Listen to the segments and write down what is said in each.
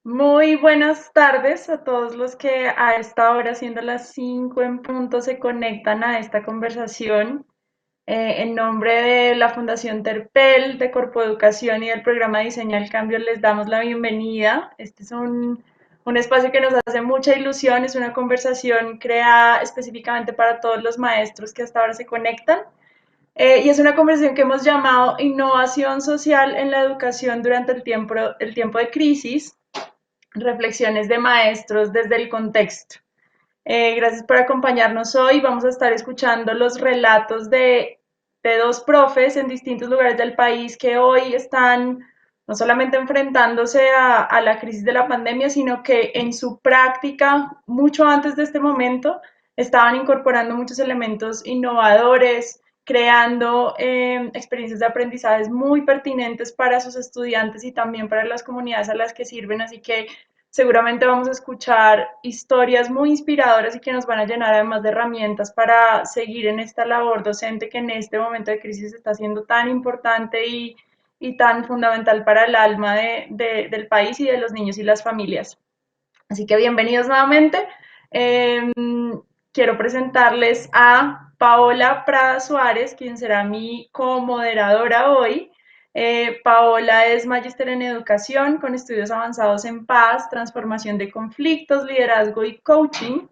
Muy buenas tardes a todos los que a esta hora, siendo las 5 en punto, se conectan a esta conversación. En nombre de la Fundación Terpel, de Corpo Educación y del programa Diseña el Cambio, les damos la bienvenida. Este es un espacio que nos hace mucha ilusión, es una conversación creada específicamente para todos los maestros que hasta ahora se conectan. Y es una conversación que hemos llamado Innovación Social en la Educación durante el tiempo de crisis, reflexiones de maestros desde el contexto. Gracias por acompañarnos hoy. Vamos a estar escuchando los relatos de dos profes en distintos lugares del país que hoy están no solamente enfrentándose a la crisis de la pandemia, sino que en su práctica, mucho antes de este momento, estaban incorporando muchos elementos innovadores, creando experiencias de aprendizajes muy pertinentes para sus estudiantes y también para las comunidades a las que sirven. Así que seguramente vamos a escuchar historias muy inspiradoras y que nos van a llenar además de herramientas para seguir en esta labor docente que en este momento de crisis está siendo tan importante y tan fundamental para el alma del país y de los niños y las familias. Así que bienvenidos nuevamente. Eh, Quiero presentarles a Paola Prada Suárez, quien será mi comoderadora hoy. Paola es magíster en educación con estudios avanzados en paz, transformación de conflictos, liderazgo y coaching.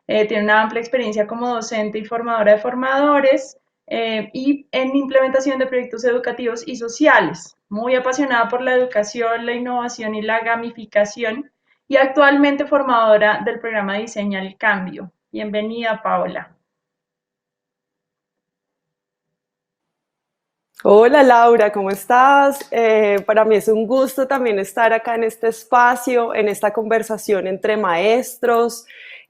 Tiene una amplia experiencia como docente y formadora de formadores y en implementación de proyectos educativos y sociales. Muy apasionada por la educación, la innovación y la gamificación y actualmente formadora del programa Diseña el Cambio. Bienvenida, Paola. Hola Laura, ¿cómo estás? Para mí es un gusto también estar acá en este espacio, en esta conversación entre maestros.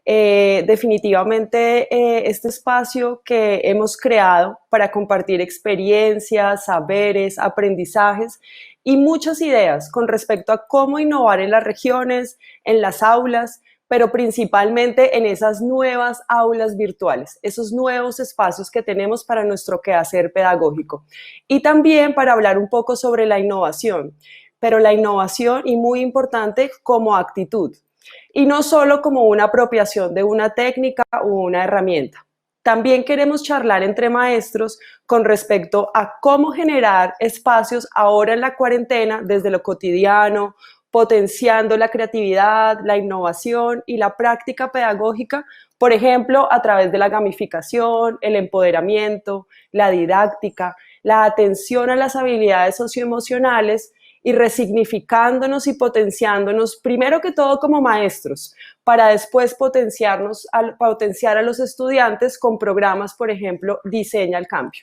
Definitivamente este espacio que hemos creado para compartir experiencias, saberes, aprendizajes y muchas ideas con respecto a cómo innovar en las regiones, en las aulas, pero principalmente en esas nuevas aulas virtuales, esos nuevos espacios que tenemos para nuestro quehacer pedagógico. Y también para hablar un poco sobre la innovación, pero la innovación y muy importante como actitud y no solo como una apropiación de una técnica u una herramienta. También queremos charlar entre maestros con respecto a cómo generar espacios ahora en la cuarentena desde lo cotidiano, potenciando la creatividad, la innovación y la práctica pedagógica, por ejemplo, a través de la gamificación, el empoderamiento, la didáctica, la atención a las habilidades socioemocionales y resignificándonos y potenciándonos, primero que todo como maestros, para después potenciar a los estudiantes con programas, por ejemplo, Diseña el Cambio.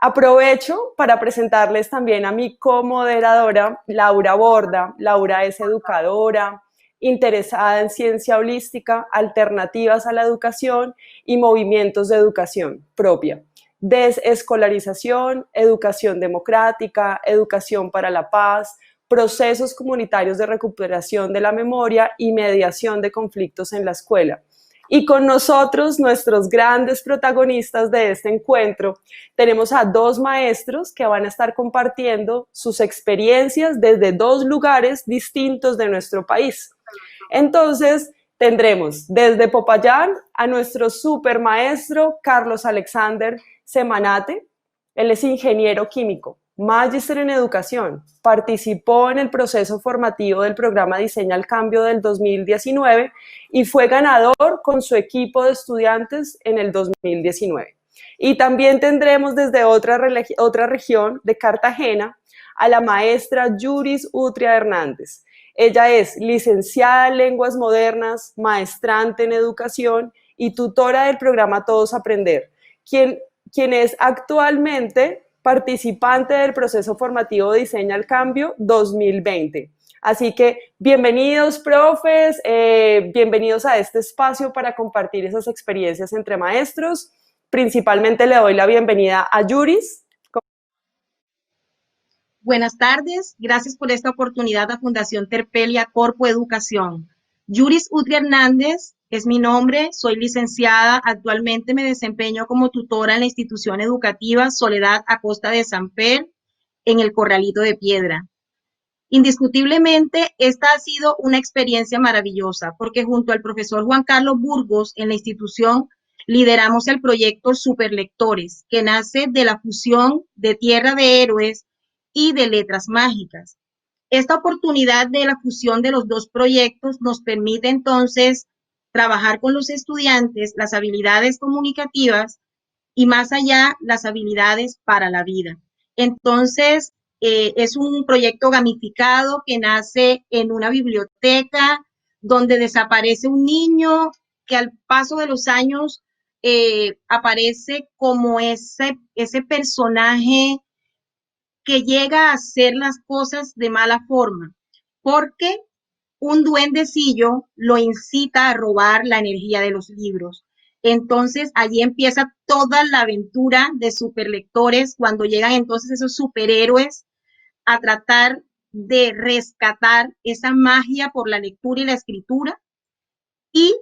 Aprovecho para presentarles también a mi comoderadora, Laura Borda. Laura es educadora, interesada en ciencia holística, alternativas a la educación y movimientos de educación propia. Desescolarización, educación democrática, educación para la paz, procesos comunitarios de recuperación de la memoria y mediación de conflictos en la escuela. Y con nosotros, nuestros grandes protagonistas de este encuentro, tenemos a dos maestros que van a estar compartiendo sus experiencias desde dos lugares distintos de nuestro país. Entonces, tendremos desde Popayán a nuestro super maestro Carlos Alexander Semanate. Él es ingeniero químico, magíster en educación, participó en el proceso formativo del programa Diseña el Cambio del 2019 y fue ganador con su equipo de estudiantes en el 2019. Y también tendremos desde otra región de Cartagena a la maestra Yuris Utria Hernández. Ella es licenciada en Lenguas Modernas, maestrante en Educación y tutora del programa Todos Aprender, quien es actualmente participante del proceso formativo Diseña el Cambio 2020. Así que bienvenidos, profes, bienvenidos a este espacio para compartir esas experiencias entre maestros. Principalmente le doy la bienvenida a Yuris. Buenas tardes, gracias por esta oportunidad a Fundación Terpel y a Corpo Educación. Yuris Utri Hernández es mi nombre, soy licenciada, actualmente me desempeño como tutora en la institución educativa Soledad Acosta de Samper, en el Corralito de Piedra. Indiscutiblemente, esta ha sido una experiencia maravillosa porque junto al profesor Juan Carlos Burgos en la institución lideramos el proyecto Superlectores, que nace de la fusión de Tierra de Héroes y de Letras Mágicas. Esta oportunidad de la fusión de los dos proyectos nos permite entonces trabajar con los estudiantes las habilidades comunicativas y más allá las habilidades para la vida. Entonces, es un proyecto gamificado que nace en una biblioteca donde desaparece un niño que al paso de los años aparece como ese personaje que llega a hacer las cosas de mala forma, porque un duendecillo lo incita a robar la energía de los libros. Entonces, allí empieza toda la aventura de superlectores cuando llegan entonces esos superhéroes a tratar de rescatar esa magia por la lectura y la escritura, y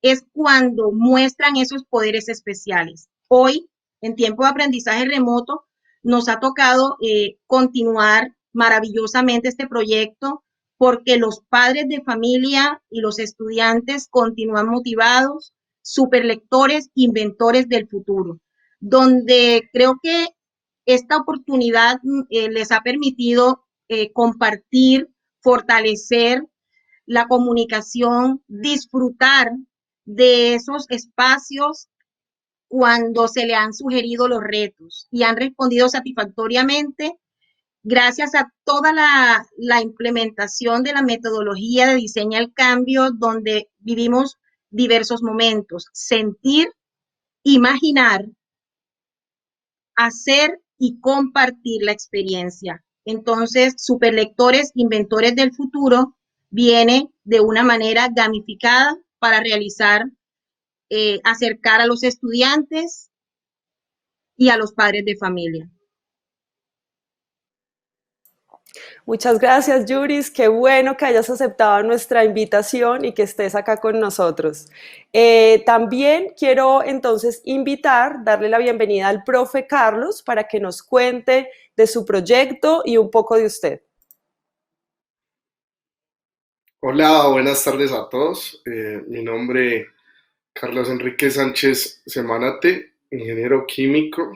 es cuando muestran esos poderes especiales. Hoy, en tiempo de aprendizaje remoto, nos ha tocado continuar maravillosamente este proyecto porque los padres de familia y los estudiantes continúan motivados, superlectores, inventores del futuro, donde creo que esta oportunidad les ha permitido compartir, fortalecer la comunicación, disfrutar de esos espacios cuando se le han sugerido los retos y han respondido satisfactoriamente gracias a toda la implementación de la metodología de diseño al cambio, donde vivimos diversos momentos: sentir, imaginar, hacer y compartir la experiencia. Entonces, Superlectores, Inventores del Futuro viene de una manera gamificada para realizar, acercar a los estudiantes y a los padres de familia. Muchas gracias, Yuris. Qué bueno que hayas aceptado nuestra invitación y que estés acá con nosotros. También quiero entonces darle la bienvenida al profe Carlos para que nos cuente de su proyecto y un poco de usted. Hola, buenas tardes a todos. Mi nombre es Carlos Enrique Sánchez Semanate, ingeniero químico,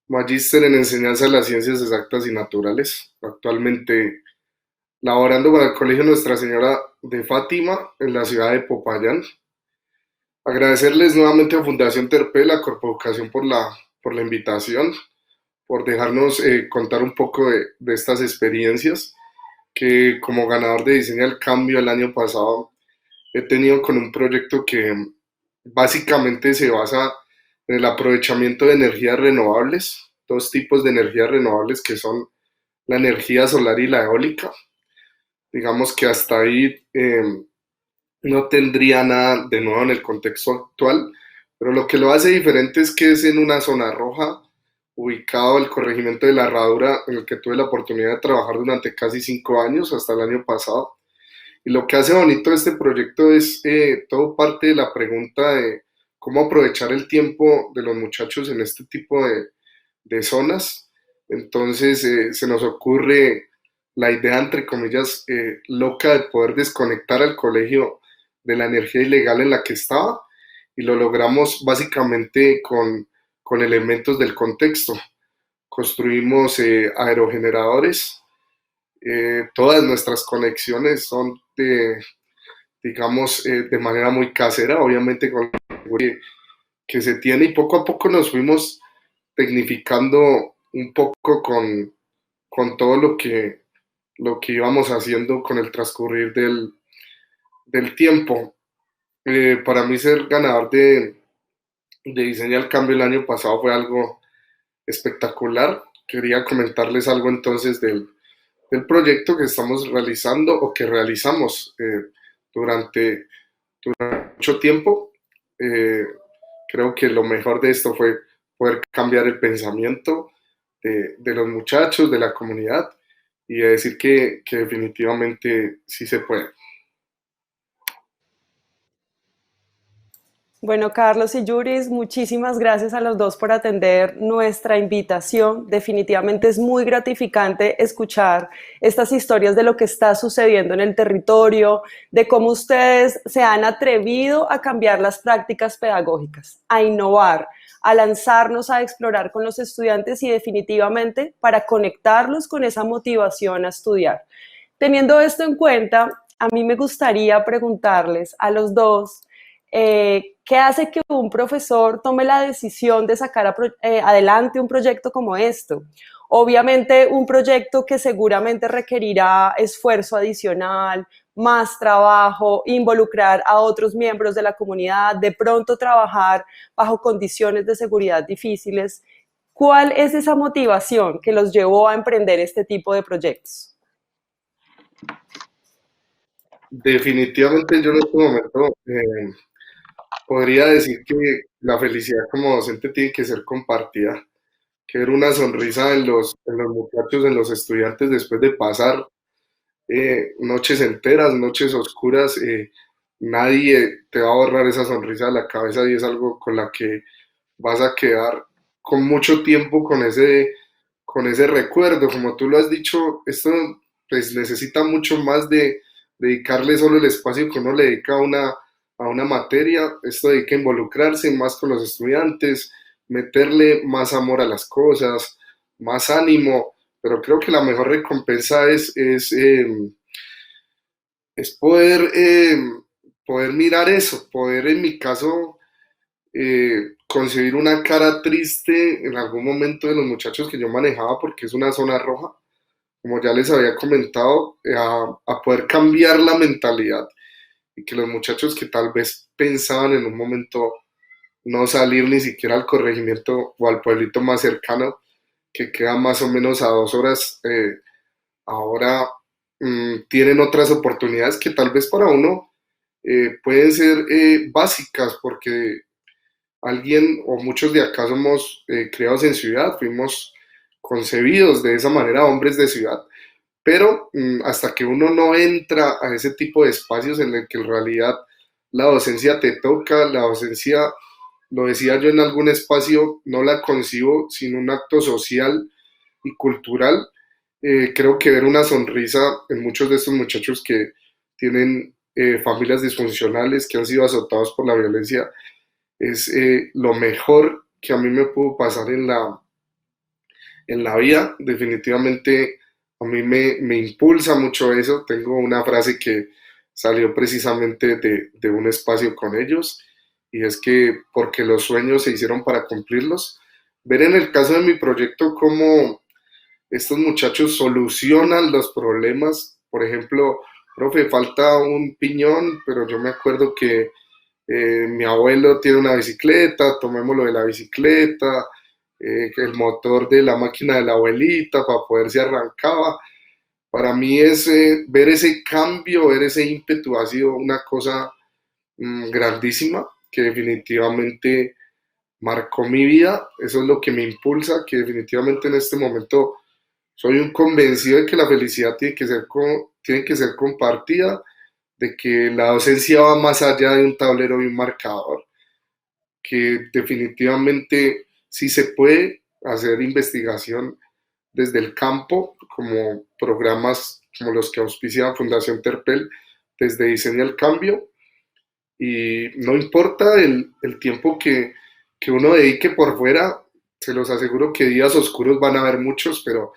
magíster en enseñanza de las ciencias exactas y naturales. Actualmente laborando para el Colegio Nuestra Señora de Fátima en la ciudad de Popayán. Agradecerles nuevamente a Fundación Terpel, a Corpoeducación por la invitación, por dejarnos contar un poco de estas experiencias que como ganador de Diseño al Cambio el año pasado he tenido con un proyecto que básicamente se basa en el aprovechamiento de energías renovables, dos tipos de energías renovables que son la energía solar y la eólica. Digamos que hasta ahí no tendría nada de nuevo en el contexto actual, pero lo que lo hace diferente es que es en una zona roja, ubicado el corregimiento de la Herradura, en el que tuve la oportunidad de trabajar durante casi 5 años, hasta el año pasado. Y lo que hace bonito este proyecto es todo parte de la pregunta de cómo aprovechar el tiempo de los muchachos en este tipo de zonas. Entonces se nos ocurre la idea, entre comillas, loca de poder desconectar al colegio de la energía ilegal en la que estaba, y lo logramos básicamente con elementos del contexto. Construimos aerogeneradores, todas nuestras conexiones son digamos, de manera muy casera, obviamente con que se tiene, y poco a poco nos fuimos tecnificando un poco con todo lo que íbamos haciendo con el transcurrir del tiempo. Para mí ser ganador de Diseño al Cambio el año pasado fue algo espectacular. Quería comentarles algo entonces del proyecto que estamos realizando o que realizamos durante mucho tiempo. Creo que lo mejor de esto fue poder cambiar el pensamiento de los muchachos, de la comunidad, y decir que definitivamente sí se puede. Bueno, Carlos y Yuris, muchísimas gracias a los dos por atender nuestra invitación. Definitivamente es muy gratificante escuchar estas historias de lo que está sucediendo en el territorio, de cómo ustedes se han atrevido a cambiar las prácticas pedagógicas, a innovar, a lanzarnos a explorar con los estudiantes y definitivamente para conectarlos con esa motivación a estudiar. Teniendo esto en cuenta, a mí me gustaría preguntarles a los dos, ¿qué hace que un profesor tome la decisión de sacar adelante un proyecto como esto? Obviamente un proyecto que seguramente requerirá esfuerzo adicional, más trabajo, involucrar a otros miembros de la comunidad, de pronto trabajar bajo condiciones de seguridad difíciles. ¿Cuál es esa motivación que los llevó a emprender este tipo de proyectos? Definitivamente yo en este momento podría decir que la felicidad como docente tiene que ser compartida, que ver una sonrisa en los muchachos, en los estudiantes después de pasar noches enteras, noches oscuras, nadie te va a borrar esa sonrisa de la cabeza y es algo con la que vas a quedar con mucho tiempo con ese recuerdo. Como tú lo has dicho, esto pues necesita mucho más de dedicarle solo el espacio que uno le dedica a una materia. Esto dedica a involucrarse más con los estudiantes, meterle más amor a las cosas, más ánimo, pero creo que la mejor recompensa es poder, poder mirar eso, poder en mi caso conseguir una cara triste en algún momento de los muchachos que yo manejaba porque es una zona roja, como ya les había comentado, a poder cambiar la mentalidad y que los muchachos que tal vez pensaban en un momento no salir ni siquiera al corregimiento o al pueblito más cercano, que queda más o menos a 2 horas, ahora tienen otras oportunidades que tal vez para uno pueden ser básicas, porque alguien o muchos de acá somos criados en ciudad, fuimos concebidos de esa manera, hombres de ciudad, pero hasta que uno no entra a ese tipo de espacios en el que en realidad la docencia te toca, la docencia, lo decía yo en algún espacio, no la concibo sin un acto social y cultural. Creo que ver una sonrisa en muchos de estos muchachos que tienen familias disfuncionales, que han sido azotados por la violencia, es lo mejor que a mí me pudo pasar en la vida. Definitivamente a mí me impulsa mucho eso. Tengo una frase que salió precisamente de un espacio con ellos y es que porque los sueños se hicieron para cumplirlos. Ver en el caso de mi proyecto cómo estos muchachos solucionan los problemas. Por ejemplo, profe, falta un piñón, pero yo me acuerdo que mi abuelo tiene una bicicleta, tomémoslo de la bicicleta, el motor de la máquina de la abuelita para poder se arrancaba. Para mí ver ese cambio, ver ese ímpetu ha sido una cosa grandísima que definitivamente marcó mi vida. Eso es lo que me impulsa, que definitivamente en este momento soy un convencido de que la felicidad tiene que ser compartida, de que la docencia va más allá de un tablero y un marcador, que definitivamente sí se puede hacer investigación desde el campo, como programas como los que auspicia Fundación Terpel, desde Diseño al Cambio, y no importa el tiempo que uno dedique por fuera, se los aseguro que días oscuros van a haber muchos, pero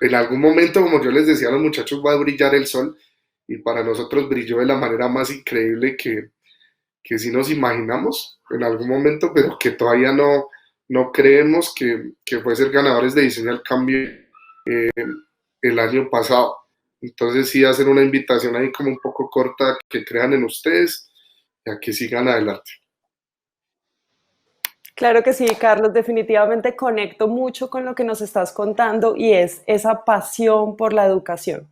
en algún momento, como yo les decía a los muchachos, va a brillar el sol y para nosotros brilló de la manera más increíble que sí nos imaginamos en algún momento, pero que todavía no creemos que fue ser ganadores de Diseño al Cambio el año pasado. Entonces sí hacer una invitación ahí como un poco corta, que crean en ustedes y a que sigan adelante. Claro que sí, Carlos, definitivamente conecto mucho con lo que nos estás contando y es esa pasión por la educación.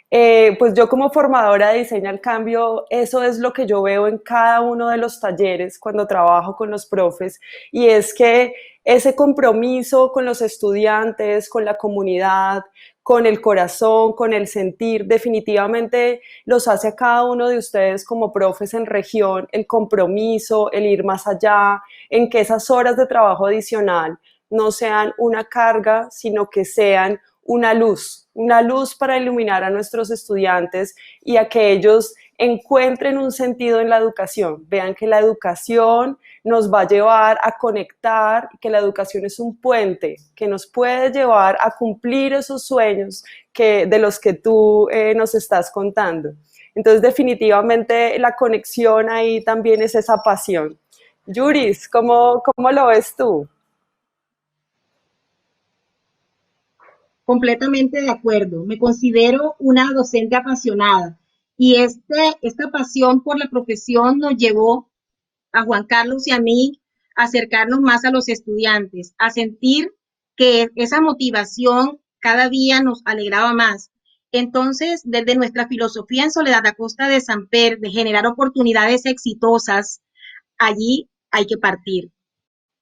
Pues yo como formadora de Diseña el Cambio, eso es lo que yo veo en cada uno de los talleres cuando trabajo con los profes, y es que ese compromiso con los estudiantes, con la comunidad, con el corazón, con el sentir, definitivamente los hace a cada uno de ustedes como profes en región, el compromiso, el ir más allá, en que esas horas de trabajo adicional no sean una carga, sino que sean una luz para iluminar a nuestros estudiantes y a que ellos encuentren un sentido en la educación, vean que la educación nos va a llevar a conectar, que la educación es un puente que nos puede llevar a cumplir esos sueños de los que tú nos estás contando. Entonces, definitivamente la conexión ahí también es esa pasión. Yuris, ¿cómo lo ves tú? Completamente de acuerdo. Me considero una docente apasionada y esta pasión por la profesión nos llevó a Juan Carlos y a mí a acercarnos más a los estudiantes, a sentir que esa motivación cada día nos alegraba más. Entonces, desde nuestra filosofía en Soledad Acosta de Samper, de generar oportunidades exitosas, allí hay que partir.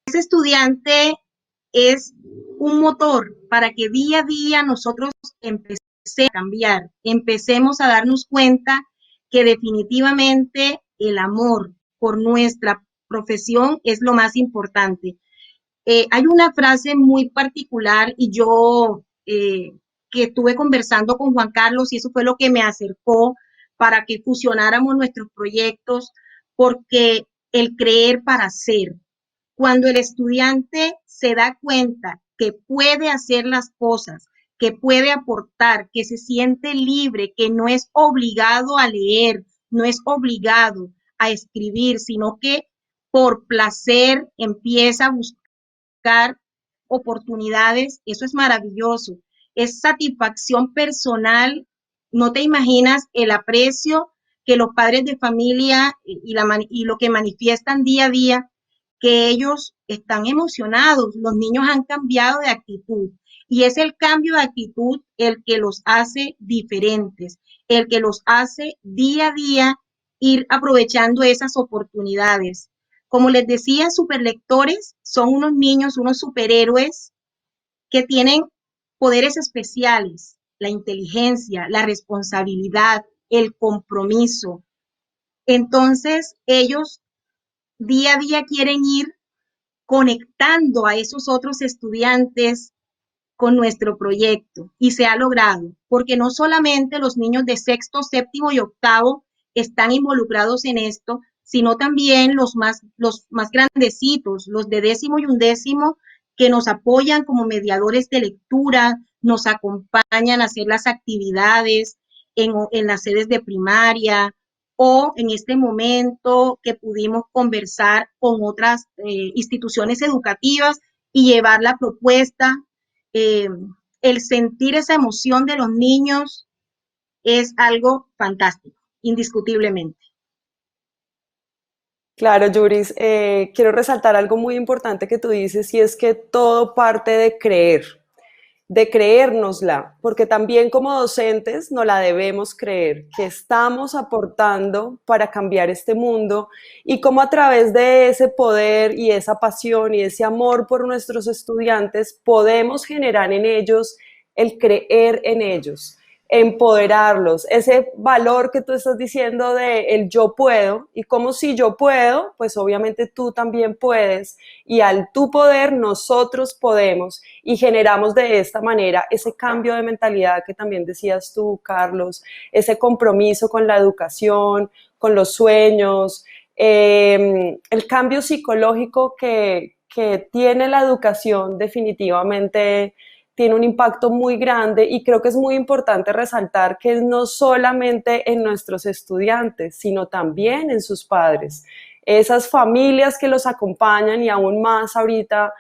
Ese estudiante es un motor para que día a día nosotros empecemos a cambiar, empecemos a darnos cuenta que definitivamente el amor por nuestra profesión es lo más importante. Hay una frase muy particular y yo que estuve conversando con Juan Carlos y eso fue lo que me acercó para que fusionáramos nuestros proyectos, porque el creer para ser, cuando el estudiante se da cuenta que puede hacer las cosas, que puede aportar, que se siente libre, que no es obligado a leer, no es obligado a escribir, sino que por placer empieza a buscar oportunidades, eso es maravilloso. Es satisfacción personal, no te imaginas el aprecio que los padres de familia y lo que manifiestan día a día, que ellos están emocionados, los niños han cambiado de actitud y es el cambio de actitud el que los hace diferentes, el que los hace día a día ir aprovechando esas oportunidades. Como les decía, superlectores son unos niños, unos superhéroes que tienen poderes especiales, la inteligencia, la responsabilidad, el compromiso. Entonces, ellos día a día quieren ir conectando a esos otros estudiantes con nuestro proyecto y se ha logrado, porque no solamente los niños de sexto, séptimo y octavo están involucrados en esto, sino también los más grandecitos, los de décimo y undécimo, que nos apoyan como mediadores de lectura, nos acompañan a hacer las actividades en las sedes de primaria, o en este momento que pudimos conversar con otras instituciones educativas y llevar la propuesta. eh, el sentir esa emoción de los niños es algo fantástico, indiscutiblemente. Claro, Yuris, quiero resaltar algo muy importante que tú dices y es que todo parte de creérnosla, porque también como docentes nos la debemos creer, que estamos aportando para cambiar este mundo y cómo a través de ese poder y esa pasión y ese amor por nuestros estudiantes podemos generar en ellos el creer en ellos, empoderarlos, ese valor que tú estás diciendo de el yo puedo, y como si yo puedo, pues obviamente tú también puedes, y al tú poder nosotros podemos, y generamos de esta manera ese cambio de mentalidad que también decías tú, Carlos, ese compromiso con la educación, con los sueños, el cambio psicológico que tiene la educación definitivamente tiene un impacto muy grande y creo que es muy importante resaltar que no solamente en nuestros estudiantes, sino también en sus padres. Esas familias que los acompañan y aún más ahorita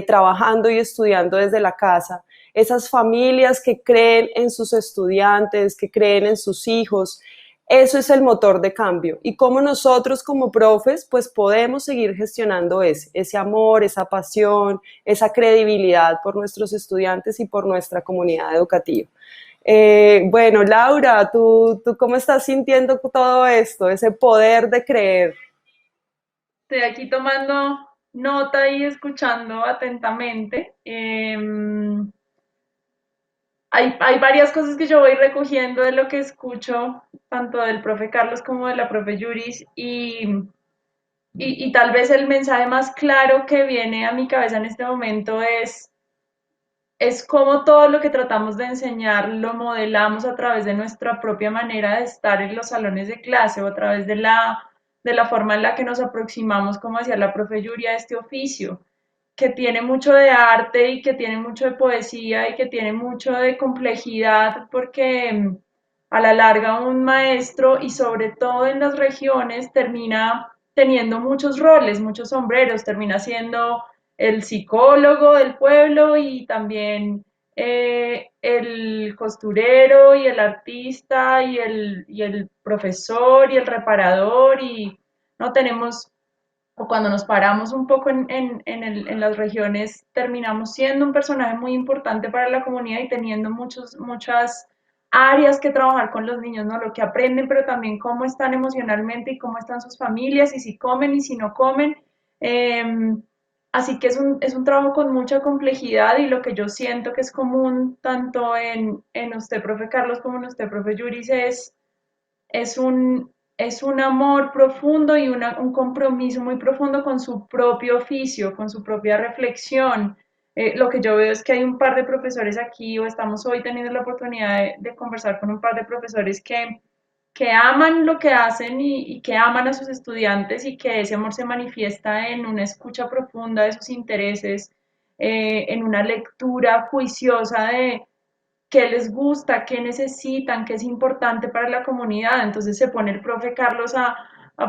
trabajando y estudiando desde la casa, esas familias que creen en sus estudiantes, que creen en sus hijos, Eso es el motor de cambio y cómo nosotros como profes pues podemos seguir gestionando ese amor, esa pasión, esa credibilidad por nuestros estudiantes y por nuestra comunidad educativa. Bueno, Laura, ¿tú cómo estás sintiendo todo esto, ese poder de creer? Estoy aquí tomando nota y escuchando atentamente. Hay varias cosas que yo voy recogiendo de lo que escucho, tanto del profe Carlos como de la profe Yuris, y tal vez el mensaje más claro que viene a mi cabeza en este momento es cómo todo lo que tratamos de enseñar lo modelamos a través de nuestra propia manera de estar en los salones de clase o a través de la forma en la que nos aproximamos, como decía la profe Yuri, a este oficio, que tiene mucho de arte y que tiene mucho de poesía y que tiene mucho de complejidad, porque a la larga un maestro y sobre todo en las regiones termina teniendo muchos roles, muchos sombreros, termina siendo el psicólogo del pueblo y también el costurero y el artista y el profesor y el reparador y no tenemos, o cuando nos paramos un poco en las regiones, terminamos siendo un personaje muy importante para la comunidad y teniendo muchas áreas que trabajar con los niños, ¿no? Lo que aprenden, pero también cómo están emocionalmente y cómo están sus familias y si comen y si no comen. Eh, Así que es un trabajo con mucha complejidad y lo que yo siento que es común tanto en usted, profe Carlos, como en usted, profe Yuris, es es un amor profundo y un compromiso muy profundo con su propio oficio, con su propia reflexión. Lo que yo veo es que hay un par de profesores aquí, o estamos hoy teniendo la oportunidad de conversar con un par de profesores que aman lo que hacen y que aman a sus estudiantes y que ese amor se manifiesta en una escucha profunda de sus intereses, en una lectura juiciosa de qué les gusta, qué necesitan, qué es importante para la comunidad. Entonces se pone el profe Carlos a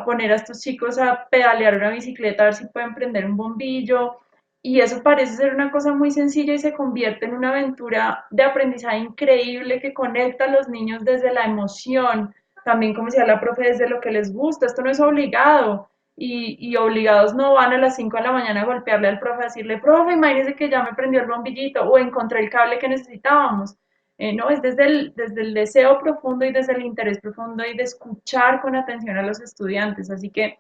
poner a estos chicos a pedalear una bicicleta, a ver si pueden prender un bombillo. Y eso parece ser una cosa muy sencilla y se convierte en una aventura de aprendizaje increíble que conecta a los niños desde la emoción, también como decía la profe, desde lo que les gusta. Esto no es obligado. Y obligados no van a las 5 de la mañana a golpearle al profe, a decirle, profe, imagínese que ya me prendió el bombillito o encontré el cable que necesitábamos. No, es desde el deseo profundo y desde el interés profundo y de escuchar con atención a los estudiantes. Así que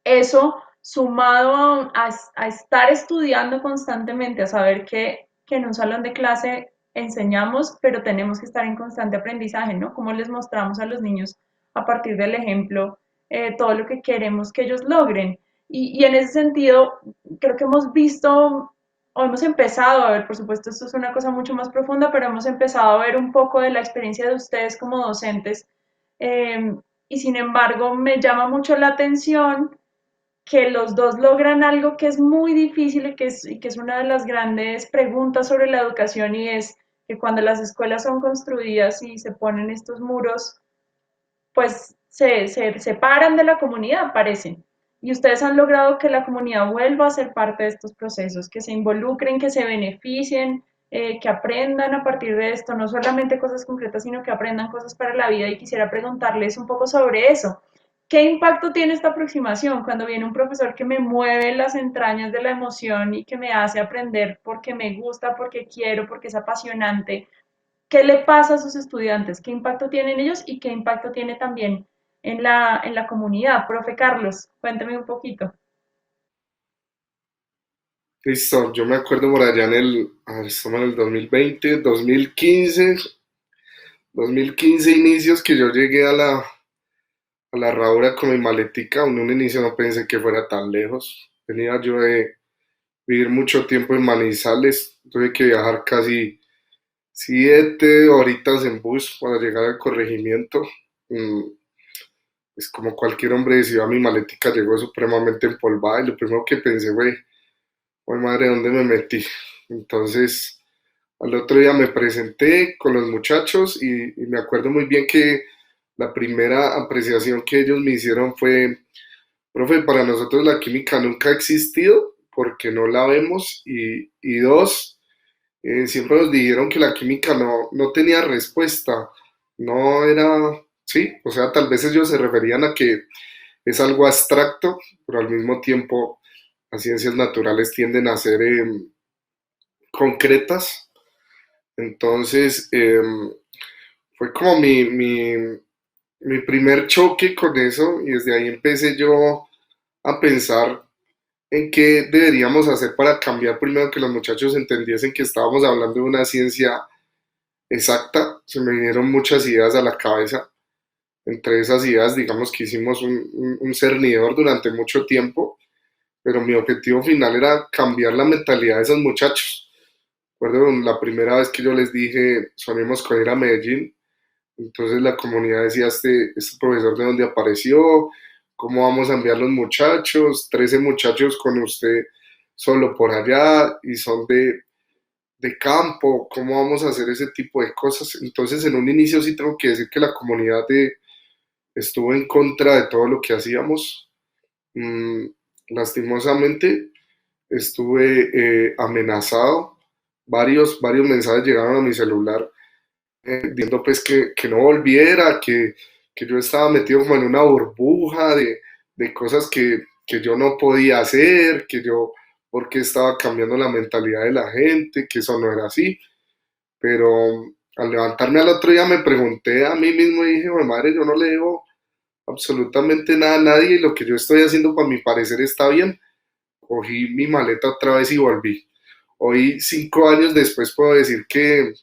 eso sumado a estar estudiando constantemente, a saber que en un salón de clase enseñamos, pero tenemos que estar en constante aprendizaje, ¿no? Cómo les mostramos a los niños a partir del ejemplo todo lo que queremos que ellos logren. Y en ese sentido, creo que hemos visto o hemos empezado a ver, por supuesto, esto es una cosa mucho más profunda, pero hemos empezado a ver un poco de la experiencia de ustedes como docentes. eh, y sin embargo, me llama mucho la atención que los dos logran algo que es muy difícil y que es una de las grandes preguntas sobre la educación y es que cuando las escuelas son construidas y se ponen estos muros, pues se separan de la comunidad, parece. Y ustedes han logrado que la comunidad vuelva a ser parte de estos procesos, que se involucren, que se beneficien, que aprendan a partir de esto, no solamente cosas concretas, sino que aprendan cosas para la vida. Y quisiera preguntarles un poco sobre eso. ¿Qué impacto tiene esta aproximación cuando viene un profesor que me mueve las entrañas de la emoción y que me hace aprender porque me gusta, porque quiero, porque es apasionante? ¿Qué le pasa a sus estudiantes? ¿Qué impacto tienen ellos y qué impacto tiene también en la comunidad? Profe Carlos, cuénteme un poquito. Listo, yo me acuerdo por allá a ver, estamos en el 2020, 2015 inicios que yo llegué a la herradura con mi maletica. En un inicio no pensé que fuera tan lejos. Venía yo de vivir mucho tiempo en Manizales, tuve que viajar casi 7 horitas en bus para llegar al corregimiento. Mm, Es como cualquier hombre de ciudad, mi maletica llegó supremamente empolvada y lo primero que pensé fue, ¡ay madre, ¿dónde me metí? Entonces, al otro día me presenté con los muchachos y me acuerdo muy bien que la primera apreciación que ellos me hicieron fue, profe, para nosotros la química nunca ha existido porque no la vemos y dos, siempre nos dijeron que la química no tenía respuesta, no era ¿sí? O sea, tal vez ellos se referían a que es algo abstracto, pero al mismo tiempo las ciencias naturales tienden a ser concretas. Entonces, fue como mi primer choque con eso y desde ahí empecé yo a pensar en qué deberíamos hacer para cambiar primero que los muchachos entendiesen que estábamos hablando de una ciencia exacta. Se me vinieron muchas ideas a la cabeza. Entre esas ideas, digamos que hicimos un cernidor durante mucho tiempo, pero mi objetivo final era cambiar la mentalidad de esos muchachos. Recuerdo la primera vez que yo les dije, soñemos con ir a Medellín, entonces la comunidad decía, este profesor de dónde apareció, cómo vamos a enviar los muchachos, 13 muchachos con usted solo por allá y son de campo, cómo vamos a hacer ese tipo de cosas. Entonces en un inicio sí tengo que decir que la comunidad estuvo en contra de todo lo que hacíamos. Mm, lastimosamente estuve amenazado, varios mensajes llegaron a mi celular diciendo pues que no volviera, que yo estaba metido como en una burbuja de cosas que yo no podía hacer, que yo, porque estaba cambiando la mentalidad de la gente, que eso no era así. Pero al levantarme al otro día me pregunté a mí mismo y dije, "Jue madre, yo no le debo absolutamente nada a nadie y lo que yo estoy haciendo para mi parecer está bien". Cogí mi maleta otra vez y volví. Hoy, 5 años después, puedo decir que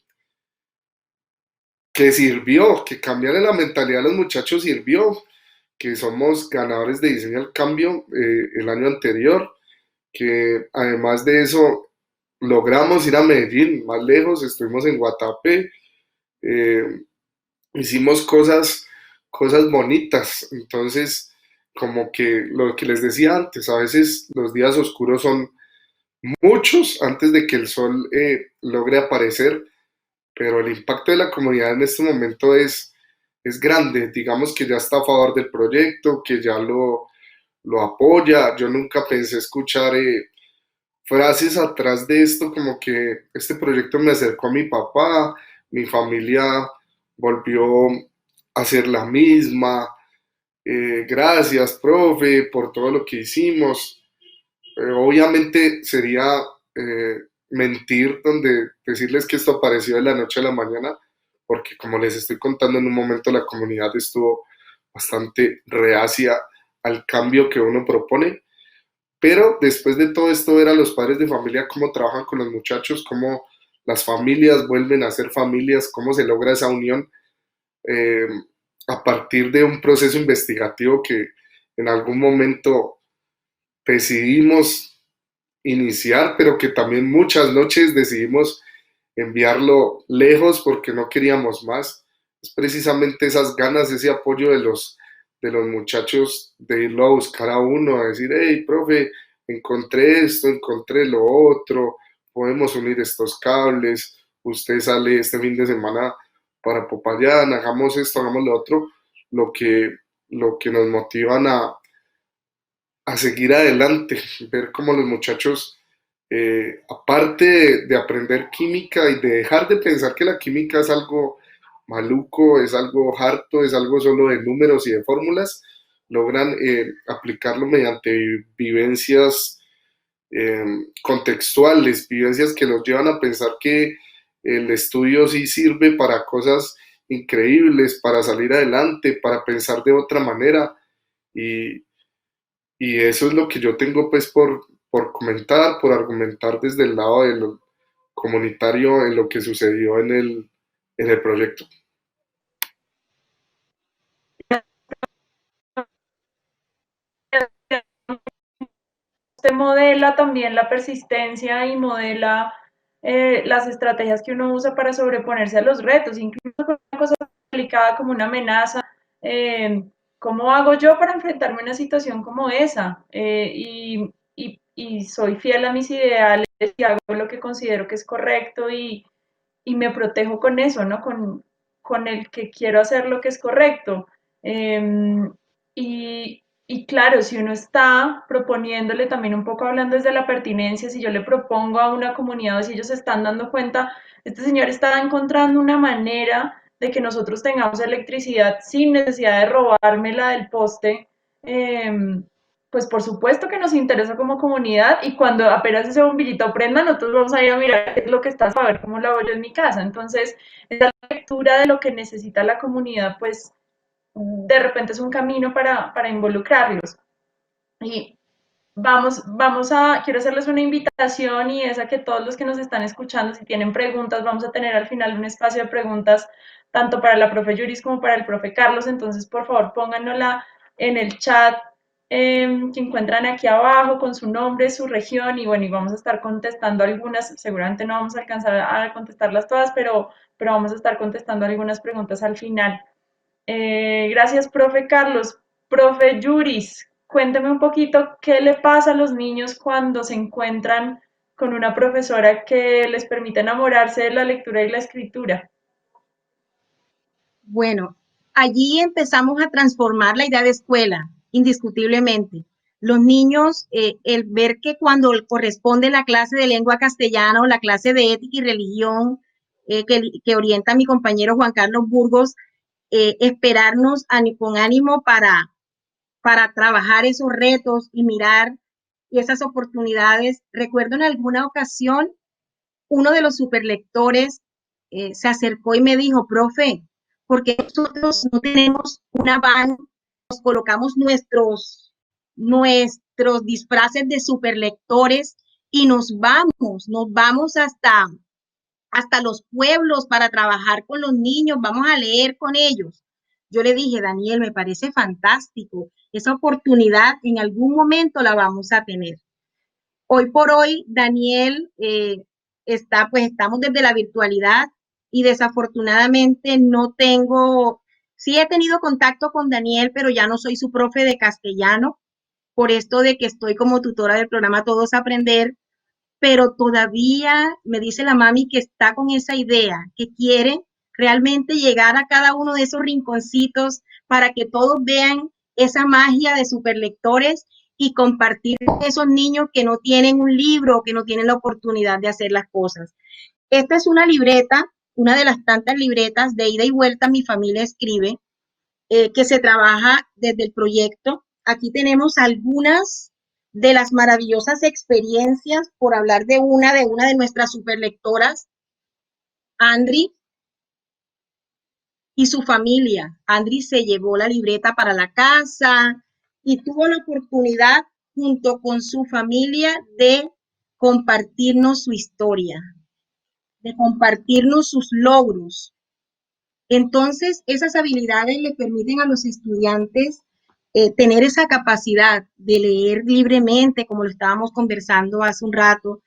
sirvió, que cambiarle la mentalidad a los muchachos sirvió, que somos ganadores de diseño al cambio el año anterior, que además de eso logramos ir a Medellín, más lejos, estuvimos en Guatapé, eh, hicimos cosas bonitas. Entonces, como que lo que les decía antes, a veces los días oscuros son muchos antes de que el sol logre aparecer, pero el impacto de la comunidad en este momento es grande. Digamos que ya está a favor del proyecto, que ya lo apoya. Yo nunca pensé escuchar frases atrás de esto, como que este proyecto me acercó a mi papá, mi familia volvió a ser la misma. Gracias, profe, por todo lo que hicimos. Obviamente sería mentir donde decirles que esto apareció de la noche a la mañana, porque como les estoy contando en un momento, la comunidad estuvo bastante reacia al cambio que uno propone. Pero después de todo esto, ver a los padres de familia cómo trabajan con los muchachos, cómo las familias vuelven a ser familias, cómo se logra esa unión eh, a partir de un proceso investigativo que en algún momento decidimos iniciar, pero que también muchas noches decidimos enviarlo lejos porque no queríamos más. Es precisamente esas ganas, ese apoyo de los muchachos de irlo a buscar a uno, a decir, hey, profe, encontré esto, encontré lo otro, podemos unir estos cables, usted sale este fin de semana para Popayán, hagamos esto, hagamos lo otro, lo que, lo que nos motivan a seguir adelante, ver cómo los muchachos, aparte de aprender química y de dejar de pensar que la química es algo maluco, es algo harto, es algo solo de números y de fórmulas, logran aplicarlo mediante vivencias eh, contextuales, vivencias que los llevan a pensar que el estudio sí sirve para cosas increíbles, para salir adelante, para pensar de otra manera. Y, y eso es lo que yo tengo pues por comentar, por argumentar desde el lado de lo comunitario en lo que sucedió en el proyecto. Usted modela también la persistencia y modela las estrategias que uno usa para sobreponerse a los retos, incluso con una cosa complicada como una amenaza. eh, ¿Cómo hago yo para enfrentarme a una situación como esa? Y soy fiel a mis ideales y hago lo que considero que es correcto y me protejo con eso, ¿no? Con el que quiero hacer lo que es correcto. Y claro, si uno está proponiéndole también un poco hablando desde la pertinencia, si yo le propongo a una comunidad o si ellos se están dando cuenta, este señor está encontrando una manera de que nosotros tengamos electricidad sin necesidad de robármela del poste, pues por supuesto que nos interesa como comunidad, y cuando apenas ese bombillito prenda, nosotros vamos a ir a mirar qué es lo que está, a ver cómo lo hago yo en mi casa. Entonces, esa lectura de lo que necesita la comunidad, pues de repente es un camino para involucrarlos. Y quiero hacerles una invitación, y es a que todos los que nos están escuchando, si tienen preguntas, vamos a tener al final un espacio de preguntas tanto para la profe Yuris como para el profe Carlos. Entonces, por favor, póngannosla en el chat que encuentran aquí abajo con su nombre, su región, y bueno, y vamos a estar contestando algunas. Seguramente no vamos a alcanzar a contestarlas todas, pero vamos a estar contestando algunas preguntas al final. Gracias, profe Carlos. Profe Yuris, cuénteme un poquito qué le pasa a los niños cuando se encuentran con una profesora que les permite enamorarse de la lectura y la escritura. Bueno, allí empezamos a transformar la idea de escuela, indiscutiblemente. Los niños, el ver que cuando corresponde la clase de lengua castellana o la clase de ética y religión que orienta mi compañero Juan Carlos Burgos, esperarnos con ánimo para trabajar esos retos y mirar esas oportunidades. Recuerdo en alguna ocasión, uno de los superlectores se acercó y me dijo, profe, porque nosotros no tenemos una van, nos colocamos nuestros disfraces de superlectores y nos vamos hasta los pueblos para trabajar con los niños, vamos a leer con ellos. Yo le dije, Daniel, me parece fantástico, esa oportunidad en algún momento la vamos a tener. Hoy por hoy, Daniel, pues estamos desde la virtualidad y desafortunadamente sí he tenido contacto con Daniel, pero ya no soy su profe de castellano, por esto de que estoy como tutora del programa Todos Aprender, pero todavía me dice la mami que está con esa idea, que quiere realmente llegar a cada uno de esos rinconcitos para que todos vean esa magia de superlectores y compartir con esos niños que no tienen un libro, que no tienen la oportunidad de hacer las cosas. Esta es una libreta, una de las tantas libretas de ida y vuelta Mi Familia Escribe, que se trabaja desde el proyecto. Aquí tenemos algunas de las maravillosas experiencias, por hablar de una de nuestras superlectoras, Andri y su familia. Andri se llevó la libreta para la casa y tuvo la oportunidad, junto con su familia, de compartirnos su historia, de compartirnos sus logros. Entonces, esas habilidades le permiten a los estudiantes tener esa capacidad de leer libremente, como lo estábamos conversando hace un rato,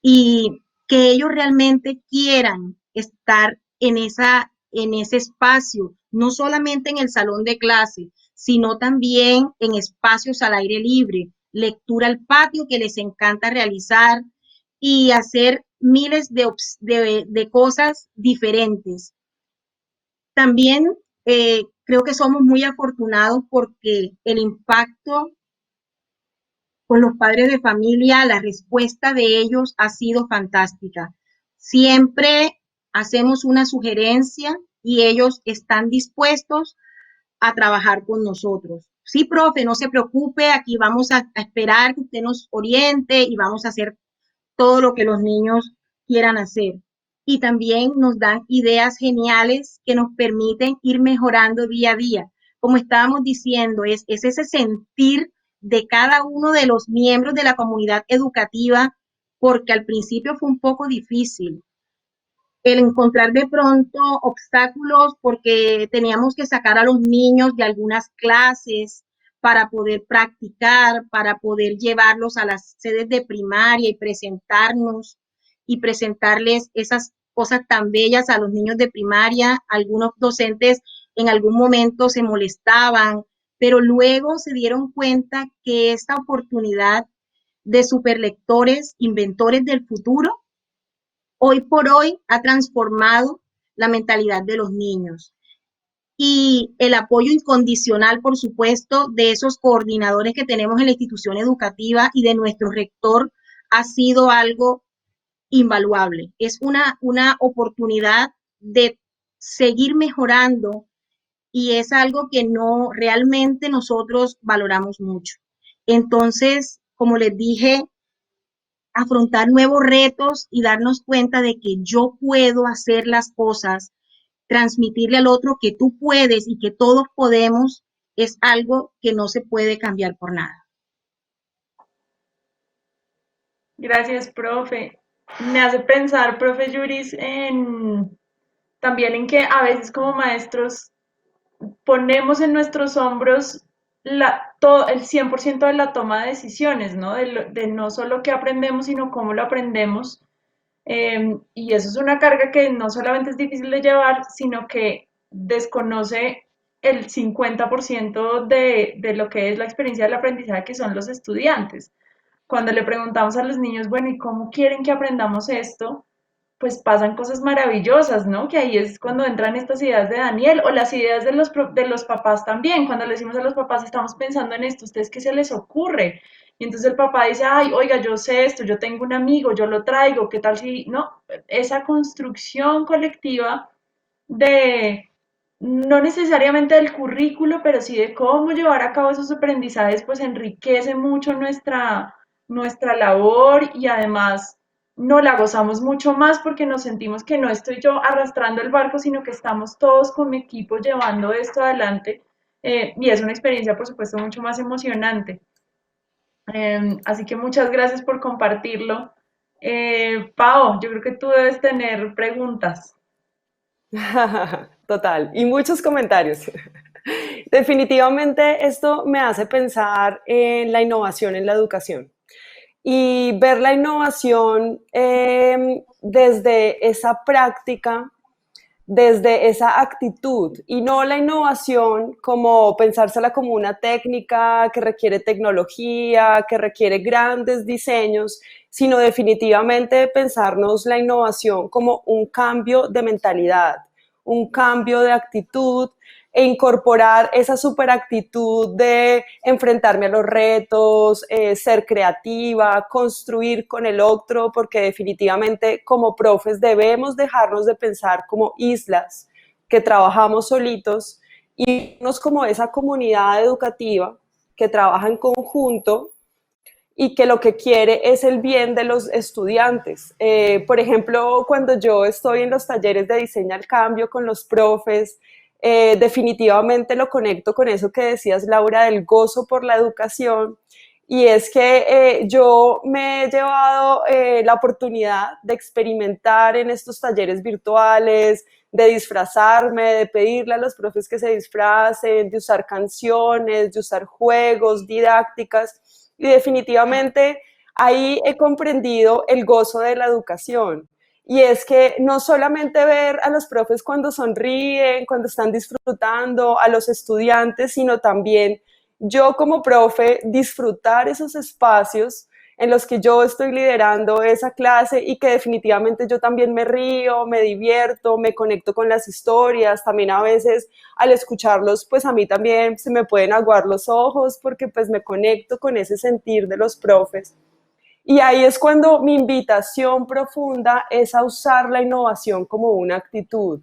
y que ellos realmente quieran estar en ese espacio, no solamente en el salón de clase, sino también en espacios al aire libre, lectura al patio que les encanta realizar y hacer miles de cosas diferentes. También creo que somos muy afortunados porque el impacto con los padres de familia, la respuesta de ellos ha sido fantástica. Siempre hacemos una sugerencia y ellos están dispuestos a trabajar con nosotros. Sí, profe, no se preocupe, aquí vamos a esperar que usted nos oriente y vamos a hacer todo lo que los niños quieran hacer. Y también nos dan ideas geniales que nos permiten ir mejorando día a día. Como estábamos diciendo, es ese sentir de cada uno de los miembros de la comunidad educativa, porque al principio fue un poco difícil el encontrar de pronto obstáculos porque teníamos que sacar a los niños de algunas clases para poder practicar, para poder llevarlos a las sedes de primaria y presentarles esas cosas tan bellas a los niños de primaria. Algunos docentes en algún momento se molestaban, pero luego se dieron cuenta que esta oportunidad de superlectores, inventores del futuro, hoy por hoy ha transformado la mentalidad de los niños. Y el apoyo incondicional, por supuesto, de esos coordinadores que tenemos en la institución educativa y de nuestro rector ha sido algo invaluable. Es una oportunidad de seguir mejorando y es algo que no realmente nosotros valoramos mucho. Entonces, como les dije, afrontar nuevos retos y darnos cuenta de que yo puedo hacer las cosas, transmitirle al otro que tú puedes y que todos podemos, es algo que no se puede cambiar por nada. Gracias, profe. Me hace pensar, profe Yuris, también en que a veces como maestros ponemos en nuestros hombros todo, el 100% de la toma de decisiones, ¿no? De no solo qué aprendemos, sino cómo lo aprendemos. Y eso es una carga que no solamente es difícil de llevar, sino que desconoce el 50% de lo que es la experiencia del aprendizaje, que son los estudiantes. Cuando le preguntamos a los niños, bueno, ¿y cómo quieren que aprendamos esto? Pues pasan cosas maravillosas, ¿no? Que ahí es cuando entran estas ideas de Daniel o las ideas de los papás también. Cuando le decimos a los papás, estamos pensando en esto, ¿ustedes qué se les ocurre? Y entonces el papá dice, ay, oiga, yo sé esto, yo tengo un amigo, yo lo traigo, ¿qué tal si, no? Esa construcción colectiva de, no necesariamente del currículo, pero sí de cómo llevar a cabo esos aprendizajes, pues enriquece mucho nuestra labor y además no la gozamos mucho más porque nos sentimos que no estoy yo arrastrando el barco, sino que estamos todos como equipo llevando esto adelante. Y es una experiencia, por supuesto, mucho más emocionante. Así que muchas gracias por compartirlo. Pau, yo creo que tú debes tener preguntas. Total, y muchos comentarios. Definitivamente esto me hace pensar en la innovación en la educación y ver la innovación desde esa práctica, desde esa actitud y no la innovación como pensársela como una técnica que requiere tecnología, que requiere grandes diseños, sino definitivamente pensarnos la innovación como un cambio de mentalidad, un cambio de actitud e incorporar esa superactitud de enfrentarme a los retos, ser creativa, construir con el otro, porque definitivamente como profes debemos dejarnos de pensar como islas que trabajamos solitos y irnos como esa comunidad educativa que trabaja en conjunto y que lo que quiere es el bien de los estudiantes. Por ejemplo, cuando yo estoy en los talleres de diseño al cambio con los profes, definitivamente lo conecto con eso que decías, Laura, del gozo por la educación. Y es que yo me he llevado la oportunidad de experimentar en estos talleres virtuales, de disfrazarme, de pedirle a los profes que se disfracen, de usar canciones, de usar juegos, didácticas. Y definitivamente ahí he comprendido el gozo de la educación. Y es que no solamente ver a los profes cuando sonríen, cuando están disfrutando, a los estudiantes, sino también yo como profe disfrutar esos espacios en los que yo estoy liderando esa clase y que definitivamente yo también me río, me divierto, me conecto con las historias, también a veces al escucharlos, pues a mí también se me pueden aguar los ojos porque pues me conecto con ese sentir de los profes. Y ahí es cuando mi invitación profunda es a usar la innovación como una actitud.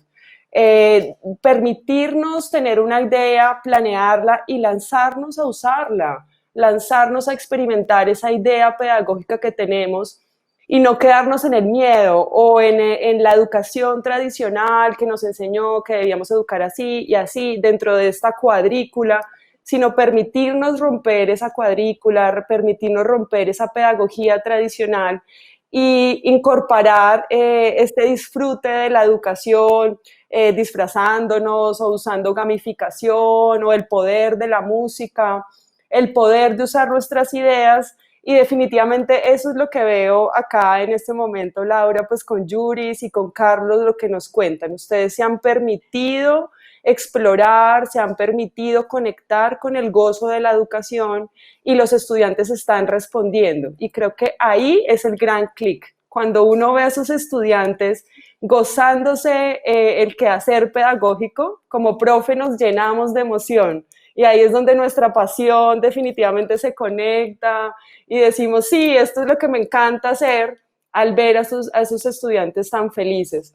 Permitirnos tener una idea, planearla y lanzarnos a usarla, lanzarnos a experimentar esa idea pedagógica que tenemos y no quedarnos en el miedo o en la educación tradicional que nos enseñó que debíamos educar así y así dentro de esta cuadrícula, sino permitirnos romper esa cuadrícula, permitirnos romper esa pedagogía tradicional y incorporar este disfrute de la educación, disfrazándonos o usando gamificación o el poder de la música, el poder de usar nuestras ideas. Y definitivamente eso es lo que veo acá en este momento, Laura, pues con Yuris y con Carlos, lo que nos cuentan. Ustedes se han permitido explorar, se han permitido conectar con el gozo de la educación y los estudiantes están respondiendo. Y creo que ahí es el gran clic. Cuando uno ve a sus estudiantes gozándose el quehacer pedagógico, como profe nos llenamos de emoción. Y ahí es donde nuestra pasión definitivamente se conecta y decimos, sí, esto es lo que me encanta hacer al ver a esos estudiantes tan felices.